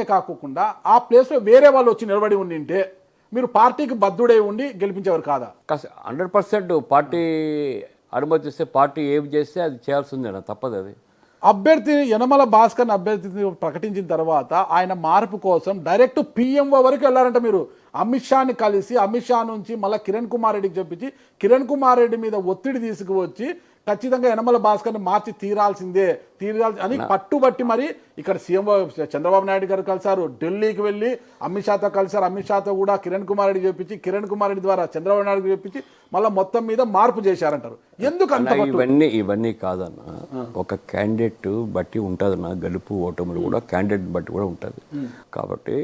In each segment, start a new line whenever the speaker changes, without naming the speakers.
కాకుండా ఆ ప్లేస్లో వేరే వాళ్ళు వచ్చి నిలబడి ఉండింటే మీరు పార్టీకి బద్దుడై ఉండి గెలిపించేవారు కాదా?
100% పార్టీ అనుమతిస్తే పార్టీ ఏం చేస్తే అది చేయాల్సిందేనా, తప్పదు అది.
అభ్యర్థి యనమల భాస్కర్ అభ్యర్థిని ప్రకటించిన తర్వాత ఆయన మార్పు కోసం డైరెక్ట్ పిఎంఓ వరకు వెళ్ళారంట మీరు. అమిత్ షాని కలిసి అమిత్ షా నుంచి మళ్ళీ కిరణ్ కుమార్ రెడ్డికి చెప్పించి కిరణ్ కుమార్ రెడ్డి మీద ఒత్తిడి తీసుకువచ్చి ఖచ్చితంగా యనమల భాస్కర్ని మార్చి తీరాల్సిందే అని పట్టుబట్టి మరి ఇక్కడ సీఎం చంద్రబాబు నాయుడు గారు కలిసారు, ఢిల్లీకి వెళ్ళి అమిత్ షాతో కలిసారు. అమిత్ షాతో కూడా కిరణ్ కుమార్ రెడ్డి చెప్పించి కిరణ్ కుమార్ రెడ్డి ద్వారా చంద్రబాబు నాయుడు చెప్పించి మళ్ళీ మొత్తం మీద మార్పు చేశారంటారు. ఎందుకంటే
ఇవన్నీ కాదన్న, ఒక క్యాండిడేట్ బట్టి ఉంటుంది గెలుపు ఓటములు కూడా క్యాండిడేట్ బట్టి కూడా ఉంటుంది. కాబట్టి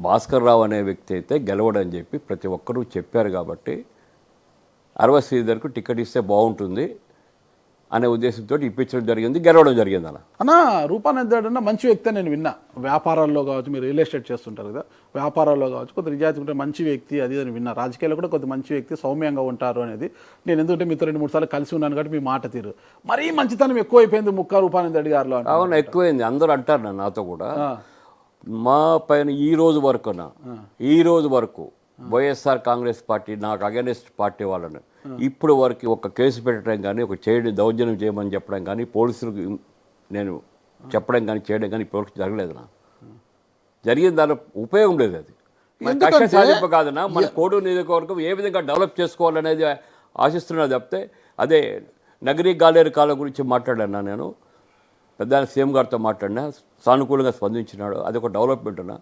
భాస్కర్ రావు అనే వ్యక్తి అయితే గెలవడని చెప్పి ప్రతి ఒక్కరూ చెప్పారు. కాబట్టి అరవ శ్రీధర్కు టికెట్ ఇస్తే బాగుంటుంది అనే ఉద్దేశంతో ఇప్పించడం జరిగింది, గెలవడం జరిగింది.
అన్న రూపానంద్ అన్న మంచి వ్యక్తి నేను విన్నా. వ్యాపారాల్లో కావచ్చు, మీరు రియల్ ఎస్టేట్ చేస్తుంటారు కదా, వ్యాపారాల్లో కావచ్చు కొంత నిజాయితీ ఉంటే మంచి వ్యక్తి అది అని విన్నా. రాజకీయాల్లో కూడా కొంత మంచి వ్యక్తి, సౌమ్యంగా ఉంటారు అనేది నేను ఎందుకంటే మీతో 2-3 సార్లు కలిసి ఉన్నాను కాబట్టి మీ మాట తీరు మరీ మంచితనం ఎక్కువైపోయింది ముక్క రూపానంద్ రెడ్డి గారిలో.
అవును, ఎక్కువైంది. అందరూ అంటారు నాతో కూడా. మా పైన ఈ రోజు వరకు వైఎస్ఆర్ కాంగ్రెస్ పార్టీ నాకు అగెనిస్ట్ పార్టీ వాళ్ళని ఇప్పుడు వరకు ఒక కేసు పెట్టడం కానీ, ఒక దౌర్జన్యం చేయమని చెప్పడం కానీ, పోలీసులకు నేను చెప్పడం కానీ చేయడం కానీ ఇప్పటివరకు జరగలేదు. జరిగిన దాని ఉపయోగం లేదు. అది కష్ట సాధింపు కాదన్నా. మన కోడూరు నియోజకవర్గం ఏ విధంగా డెవలప్ చేసుకోవాలనేది ఆశిస్తున్నా తప్పితే అదే నగరీ గాలేరు కాలం గురించి మాట్లాడాను. నేను పెద్ద సీఎం గారితో మాట్లాడినా, సానుకూలంగా స్పందించినాడు. అది ఒక డెవలప్మెంట్ అన్నా.